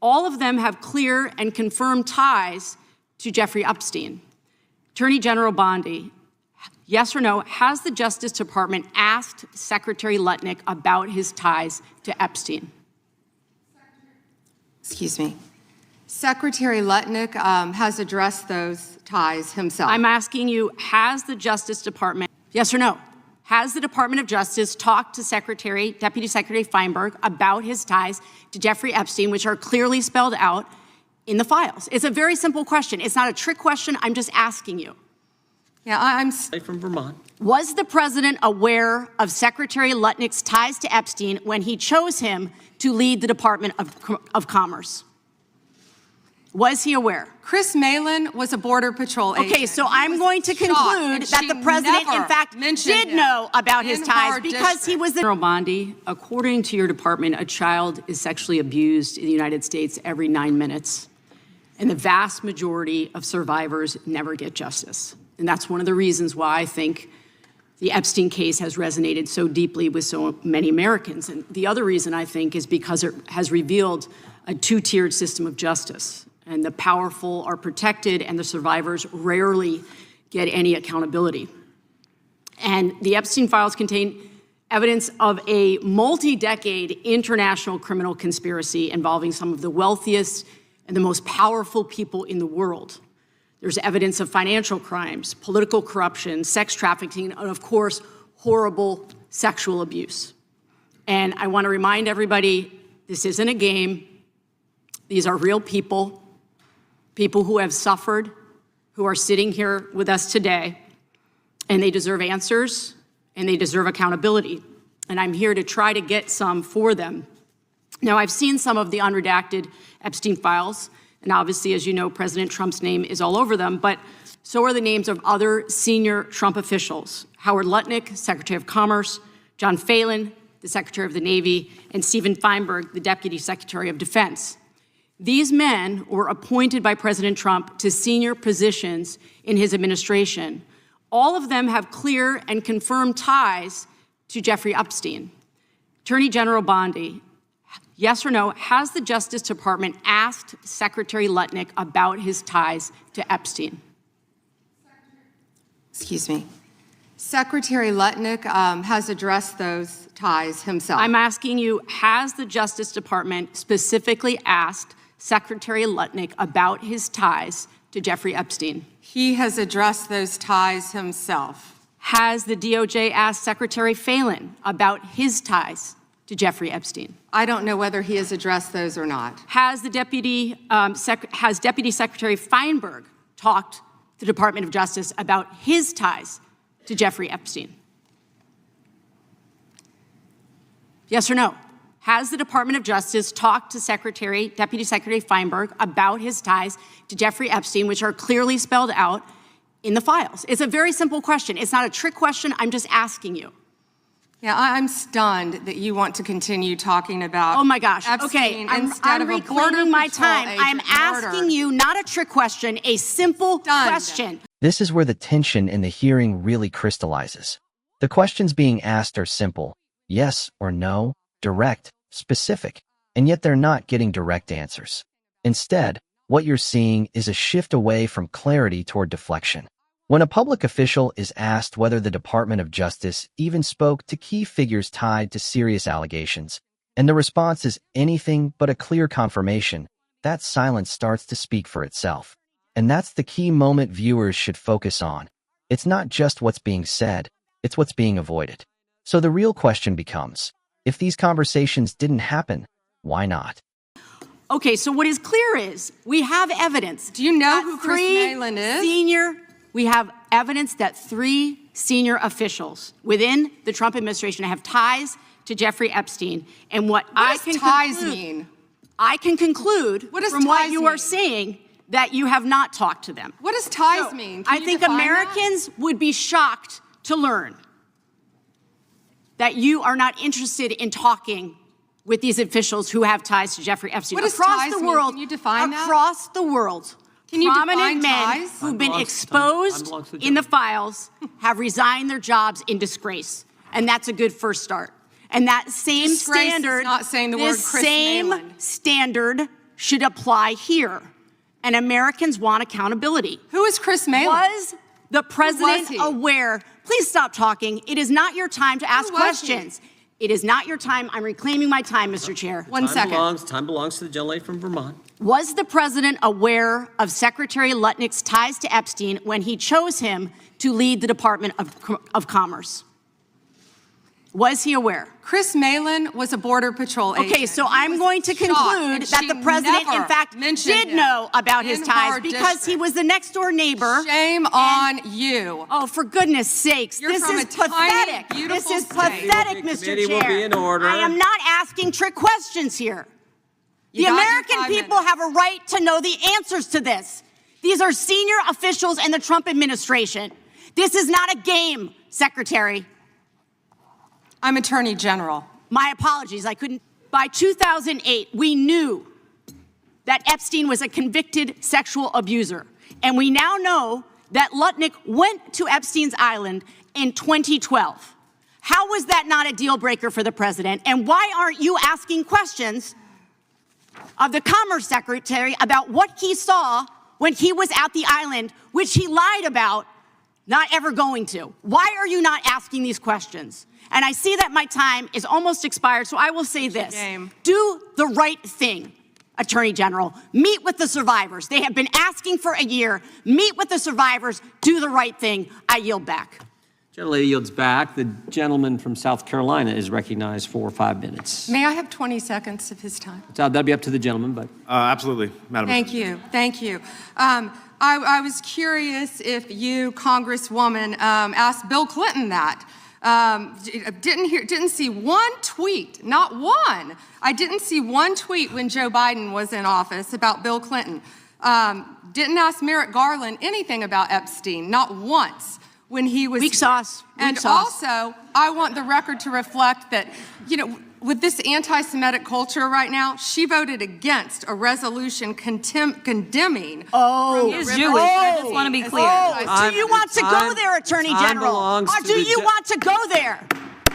All of them have clear and confirmed ties to Jeffrey Epstein. Attorney General Bondi, yes or no, has the Justice Department asked Secretary Lutnick about his ties to Epstein? Excuse me. Secretary Lutnick has addressed those ties himself. I'm asking you, has the Justice Department, yes or no, has the Department of Justice talked to Deputy Secretary Feinberg about his ties to Jeffrey Epstein, which are clearly spelled out in the files? It's a very simple question. It's not a trick question. I'm just asking you. Yeah, I'm from Vermont. Was the president aware of Secretary Lutnick's ties to Epstein when he chose him to lead the Department of Commerce? Was he aware? Chris Malin was a Border Patrol agent. Okay, so I'm going to conclude that the president, in fact, did know about his ties because he was the— General Bondi, according to your department, a child is sexually abused in the United States every 9 minutes, and the vast majority of survivors never get justice. And that's one of the reasons why I think the Epstein case has resonated so deeply with so many Americans. And the other reason, I think, is because it has revealed a two-tiered system of justice. And the powerful are protected, and the survivors rarely get any accountability. And the Epstein files contain evidence of a multi-decade international criminal conspiracy involving some of the wealthiest and the most powerful people in the world. There's evidence of financial crimes, political corruption, sex trafficking, and of course, horrible sexual abuse. And I want to remind everybody, this isn't a game. These are real people. People who have suffered, who are sitting here with us today, and they deserve answers, and they deserve accountability. And I'm here to try to get some for them. Now, I've seen some of the unredacted Epstein files, and obviously, as you know, President Trump's name is all over them, but so are the names of other senior Trump officials: Howard Lutnick, Secretary of Commerce; John Phelan, the Secretary of the Navy; and Stephen Feinberg, the Deputy Secretary of Defense. These men were appointed by President Trump to senior positions in his administration. All of them have clear and confirmed ties to Jeffrey Epstein. Attorney General Bondi, yes or no, has the Justice Department asked Secretary Lutnick about his ties to Epstein? Excuse me. Secretary Lutnick has addressed those ties himself. I'm asking you, has the Justice Department specifically asked Secretary Lutnick about his ties to Jeffrey Epstein? He has addressed those ties himself. Has the DOJ asked Secretary Phelan about his ties to Jeffrey Epstein? I don't know whether he has addressed those or not. Has Deputy Secretary Feinberg talked to the Department of Justice about his ties to Jeffrey Epstein? Yes or no? Has the Department of Justice talked to Deputy Secretary Feinberg about his ties to Jeffrey Epstein, which are clearly spelled out in the files? It's a very simple question. It's not a trick question. I'm just asking you. Yeah, I'm stunned that you want to continue talking about— Oh my gosh. Epstein Okay, instead of a reclaiming my Border Patrol time. agent I'm asking you not a trick question, a simple question. This is where the tension in the hearing really crystallizes. The questions being asked are simple: yes or no, direct, specific, and yet they're not getting direct answers. Instead, what you're seeing is a shift away from clarity toward deflection. When a public official is asked whether the Department of Justice even spoke to key figures tied to serious allegations, and the response is anything but a clear confirmation, that silence starts to speak for itself. And that's the key moment viewers should focus on. It's not just what's being said, it's what's being avoided. So the real question becomes, if these conversations didn't happen, why not? Okay, so what is clear is we have evidence. Do you know who Chris Malin is? We have evidence that 3 senior officials within the Trump administration have ties to Jeffrey Epstein. And what does ties mean? I can conclude from what you are saying that you have not talked to them. What does ties mean? I think Americans would be shocked to learn that you are not interested in talking with these officials who have ties to Jeffrey Epstein. What does ties mean? Can you define that? Across the world, can you prominent define men ties? who've been exposed in the files have resigned their jobs in disgrace. And that's a good first start. And that same Disgrace standard, is not saying the word Chris same Malin. standard should apply here. And Americans want accountability. Who is Chris Malin? Was the president he? aware? Please stop talking. It is not your time to ask questions. It is not your time. I'm reclaiming my time, Mr. Chair. One second. Time belongs to the gentlelady from Vermont. Was the president aware of Secretary Lutnick's ties to Epstein when he chose him to lead the Department of Commerce? Was he aware? Chris Malin was a Border Patrol agent. Okay, so I'm going to conclude that the president, in fact, did know about his ties because he was the next-door neighbor. Shame on you. Oh, for goodness sakes, You're this from is a tiny, pathetic. beautiful This is state. pathetic, Mr. Committee will Chair. be in order. I am not asking trick questions here. You The got your American 5 people minutes. have a right to know the answers to this. These are senior officials in the Trump administration. This is not a game, Secretary. I'm Attorney General. My apologies, I couldn't. By 2008, we knew that Epstein was a convicted sexual abuser. And we now know that Lutnick went to Epstein's Island in 2012. How was that not a deal breaker for the president? And why aren't you asking questions of the Commerce Secretary about what he saw when he was at the island, which he lied about not ever going to? Why are you not asking these questions? And I see that my time is almost expired, so I will say this. Do the right thing, Attorney General. Meet with the survivors. They have been asking for a year. Meet with the survivors. Do the right thing. I yield back. Gentlelady yields back. The gentleman from South Carolina is recognized for 5 minutes. May I have 20 seconds of his time? So that'd be up to the gentleman, but. Absolutely, Madam Thank you. Thank you. I was curious if you, Congresswoman, asked Bill Clinton that. Didn't see one tweet, not one. I didn't see one tweet when Joe Biden was in office about Bill Clinton. Didn't ask Merrick Garland anything about Epstein, not once when he was. Weak sauce. And also, I want the record to reflect that, with this anti-Semitic culture right now, she voted against a resolution condemning. Oh, He is Jewish. Jewish. I just want to be clear. Do you want to go there, Attorney General? Or do you want to go there?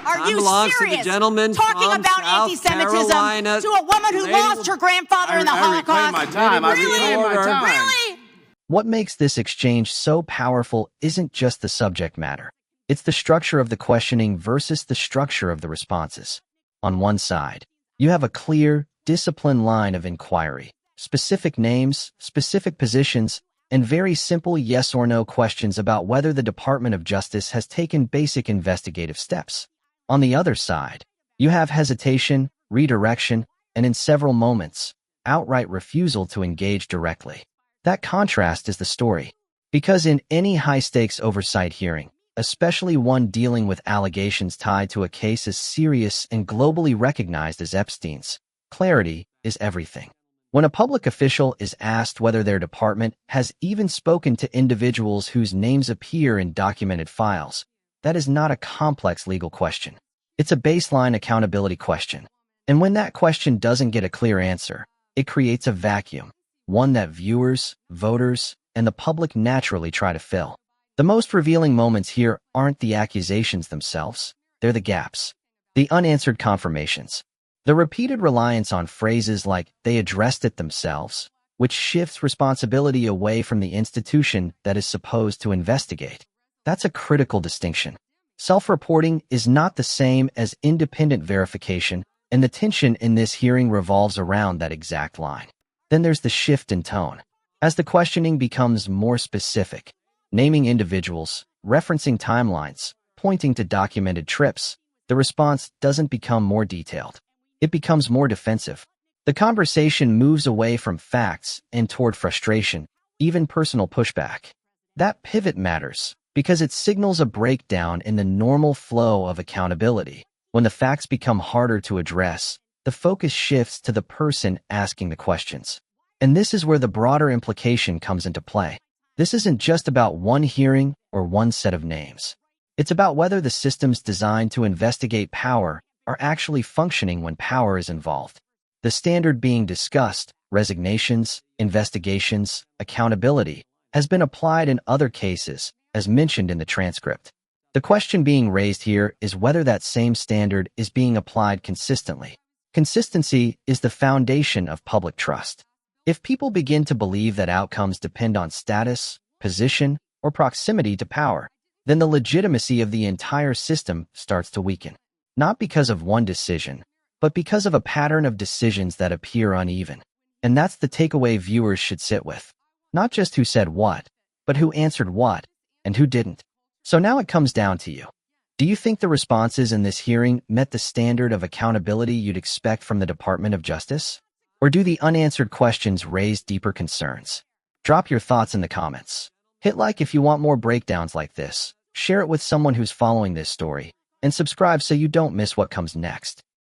Are you serious? Talking about anti-Semitism to a woman who lost her grandfather in the Holocaust? Really? What makes this exchange so powerful isn't just the subject matter. It's the structure of the questioning versus the structure of the responses. On one side, you have a clear, disciplined line of inquiry, specific names, specific positions, and very simple yes or no questions about whether the Department of Justice has taken basic investigative steps. On the other side, you have hesitation, redirection, and in several moments, outright refusal to engage directly. That contrast is the story, because in any high-stakes oversight hearing, especially one dealing with allegations tied to a case as serious and globally recognized as Epstein's, clarity is everything. When a public official is asked whether their department has even spoken to individuals whose names appear in documented files, that is not a complex legal question. It's a baseline accountability question. And when that question doesn't get a clear answer, it creates a vacuum, one that viewers, voters, and the public naturally try to fill. The most revealing moments here aren't the accusations themselves, they're the gaps, the unanswered confirmations, the repeated reliance on phrases like they addressed it themselves, which shifts responsibility away from the institution that is supposed to investigate. That's a critical distinction. Self-reporting is not the same as independent verification, and the tension in this hearing revolves around that exact line. Then there's the shift in tone. As the questioning becomes more specific, naming individuals, referencing timelines, pointing to documented trips, the response doesn't become more detailed. It becomes more defensive. The conversation moves away from facts and toward frustration, even personal pushback. That pivot matters because it signals a breakdown in the normal flow of accountability. When the facts become harder to address, the focus shifts to the person asking the questions. And this is where the broader implication comes into play. This isn't just about one hearing or one set of names. It's about whether the systems designed to investigate power are actually functioning when power is involved. The standard being discussed, resignations, investigations, accountability, has been applied in other cases, as mentioned in the transcript. The question being raised here is whether that same standard is being applied consistently. Consistency is the foundation of public trust. If people begin to believe that outcomes depend on status, position, or proximity to power, then the legitimacy of the entire system starts to weaken. Not because of one decision, but because of a pattern of decisions that appear uneven. And that's the takeaway viewers should sit with. Not just who said what, but who answered what, and who didn't. So now it comes down to you. Do you think the responses in this hearing met the standard of accountability you'd expect from the Department of Justice? Or do the unanswered questions raise deeper concerns? Drop your thoughts in the comments. Hit like if you want more breakdowns like this, share it with someone who's following this story, and subscribe so you don't miss what comes next.